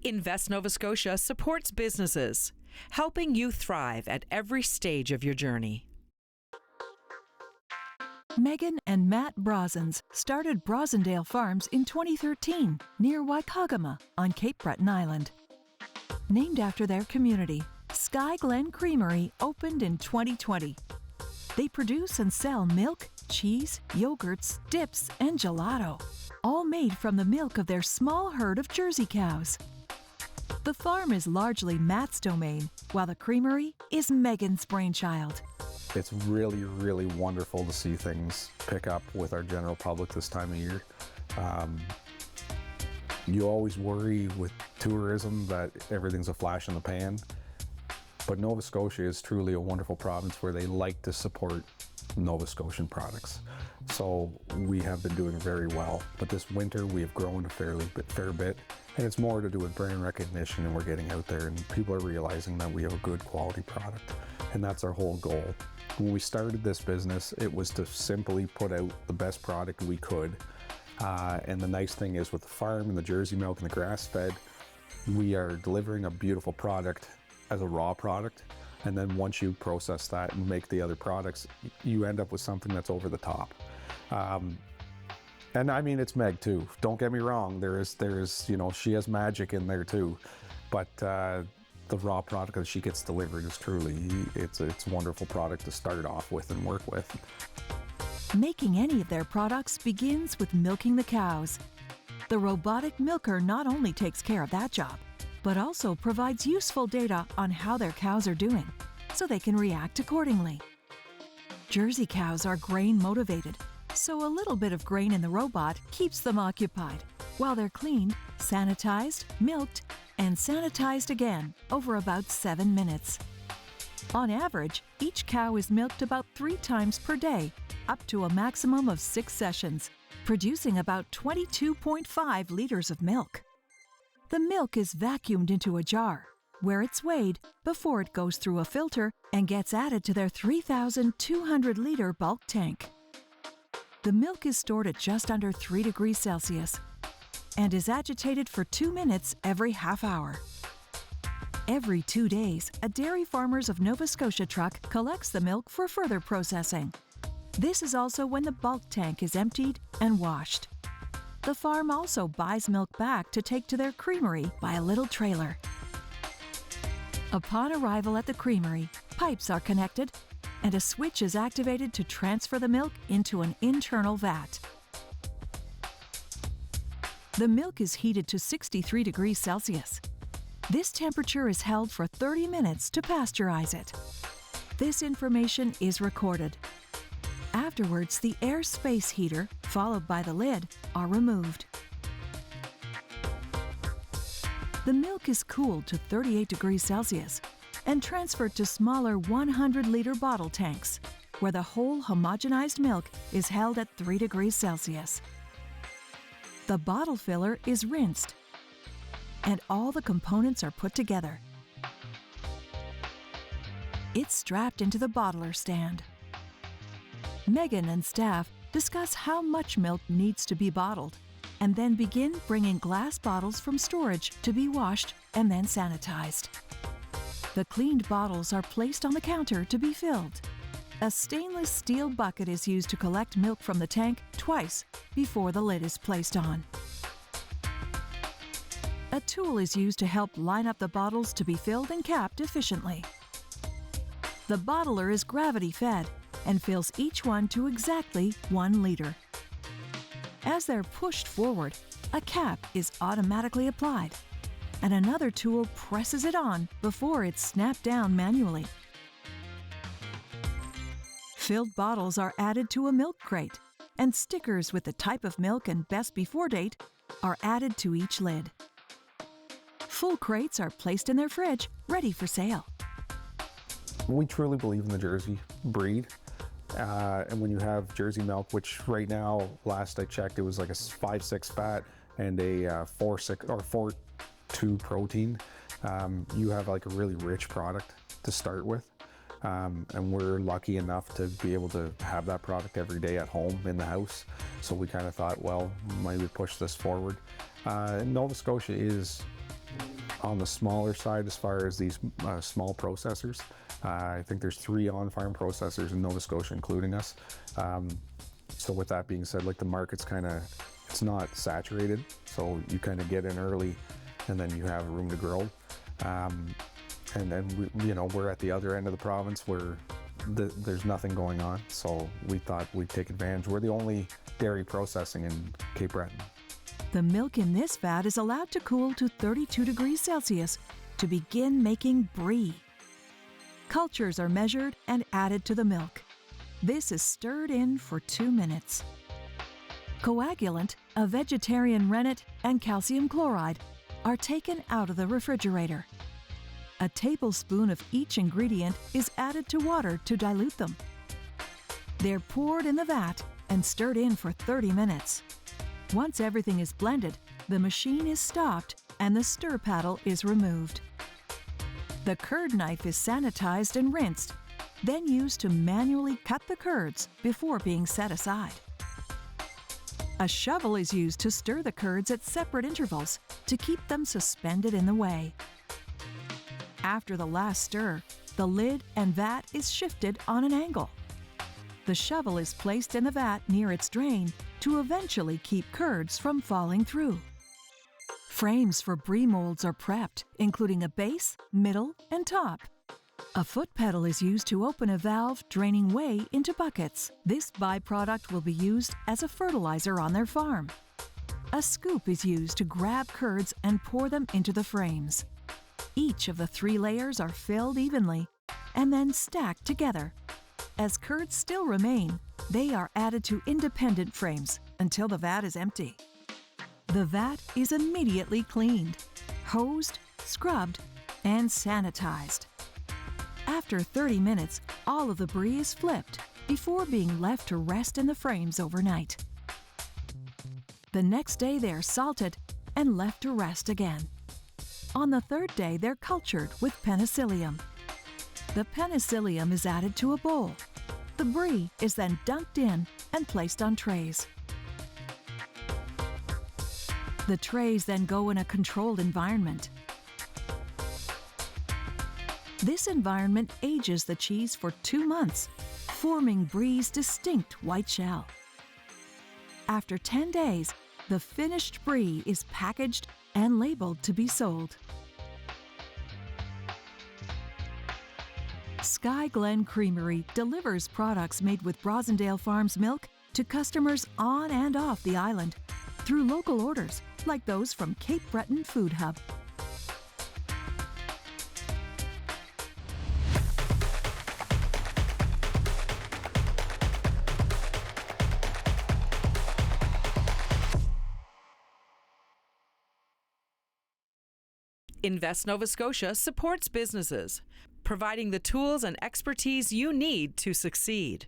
Invest Nova Scotia supports businesses, helping you thrive at every stage of your journey. Meghan and Matt Brosens started Brosendale Farms in 2013 near Waikagama on Cape Breton Island. Named after their community, Skye Glen Creamery opened in 2020. They produce and sell milk, cheese, yogurts, dips, and gelato, all made from the milk of their small herd of Jersey cows. The farm is largely Matt's domain, while the creamery is Meghan's brainchild. It's really, really wonderful to see things pick up with our general public this time of year. You always worry with tourism that everything's a flash in the pan, but Nova Scotia is truly a wonderful province where they like to support Nova Scotian products. So we have been doing very well, but this winter we have grown a fair bit, and it's more to do with brand recognition, and we're getting out there and people are realizing that we have a good quality product, and that's our whole goal. When we started this business, it was to simply put out the best product we could, and the nice thing is with the farm and the Jersey milk and the grass-fed, we are delivering a beautiful product as a raw product. And then once you process that and make the other products, you end up with something that's over the top. And I mean, it's Meg too. Don't get me wrong. There is, you know, she has magic in there too. But the raw product that she gets delivered is truly, it's a wonderful product to start off with and work with. Making any of their products begins with milking the cows. The robotic milker not only takes care of that job, but also provides useful data on how their cows are doing, so they can react accordingly. Jersey cows are grain motivated, so a little bit of grain in the robot keeps them occupied, while they're cleaned, sanitized, milked, and sanitized again over about 7 minutes. On average, each cow is milked about 3 times per day, up to a maximum of 6 sessions, producing about 22.5 liters of milk. The milk is vacuumed into a jar, where it's weighed before it goes through a filter and gets added to their 3,200-liter bulk tank. The milk is stored at just under 3 degrees Celsius and is agitated for 2 minutes every half hour. Every 2 days, a Dairy Farmers of Nova Scotia truck collects the milk for further processing. This is also when the bulk tank is emptied and washed. The farm also buys milk back to take to their creamery by a little trailer. Upon arrival at the creamery, pipes are connected and a switch is activated to transfer the milk into an internal vat. The milk is heated to 63 degrees Celsius. This temperature is held for 30 minutes to pasteurize it. This information is recorded. Afterwards, the air space heater, followed by the lid, are removed. The milk is cooled to 38 degrees Celsius and transferred to smaller 100-liter bottle tanks, where the whole homogenized milk is held at 3 degrees Celsius. The bottle filler is rinsed, and all the components are put together. It's strapped into the bottler stand. Meghan and staff discuss how much milk needs to be bottled, and then begin bringing glass bottles from storage to be washed and then sanitized. The cleaned bottles are placed on the counter to be filled. A stainless steel bucket is used to collect milk from the tank twice before the lid is placed on. A tool is used to help line up the bottles to be filled and capped efficiently. The bottler is gravity-fed and fills each one to exactly 1 liter. As they're pushed forward, a cap is automatically applied, and another tool presses it on before it's snapped down manually. Filled bottles are added to a milk crate, and stickers with the type of milk and best before date are added to each lid. Full crates are placed in their fridge, ready for sale. We truly believe in the Jersey breed. And when you have Jersey milk, which right now, last I checked, it was like a 5-6 fat and a 4-6 or 4-2 protein, you have like a really rich product to start with. And we're lucky enough to be able to have that product every day at home in the house. So we kind of thought, well, maybe push this forward. Nova Scotia is On the smaller side, as far as these small processors, I think there's 3 on-farm processors in Nova Scotia, including us. So with that being said, like the market's it's not saturated, so you kind of get in early and then you have room to grow. And then we're at the other end of the province where there's nothing going on, so we thought we'd take advantage. We're the only dairy processing in Cape Breton. The milk in this vat is allowed to cool to 32 degrees Celsius to begin making brie. Cultures are measured and added to the milk. This is stirred in for 2 minutes. Coagulant, a vegetarian rennet, and calcium chloride are taken out of the refrigerator. A tablespoon of each ingredient is added to water to dilute them. They're poured in the vat and stirred in for 30 minutes. Once everything is blended, the machine is stopped and the stir paddle is removed. The curd knife is sanitized and rinsed, then used to manually cut the curds before being set aside. A shovel is used to stir the curds at separate intervals to keep them suspended in the whey. After the last stir, the lid and vat is shifted on an angle. The shovel is placed in the vat near its drain to eventually keep curds from falling through. Frames for brie molds are prepped, including a base, middle, and top. A foot pedal is used to open a valve draining whey into buckets. This byproduct will be used as a fertilizer on their farm. A scoop is used to grab curds and pour them into the frames. Each of the 3 layers are filled evenly and then stacked together. As curds still remain, they are added to independent frames until the vat is empty. The vat is immediately cleaned, hosed, scrubbed, and sanitized. After 30 minutes, all of the brie is flipped before being left to rest in the frames overnight. The next day they are salted and left to rest again. On the 3rd day, they're cultured with penicillium. The penicillium is added to a bowl. The brie is then dunked in and placed on trays. The trays then go in a controlled environment. This environment ages the cheese for 2 months, forming brie's distinct white shell. After 10 days, the finished brie is packaged and labeled to be sold. Skye Glen Creamery delivers products made with Brosendale Farms milk to customers on and off the island through local orders like those from Cape Breton Food Hub. Invest Nova Scotia supports businesses, providing the tools and expertise you need to succeed.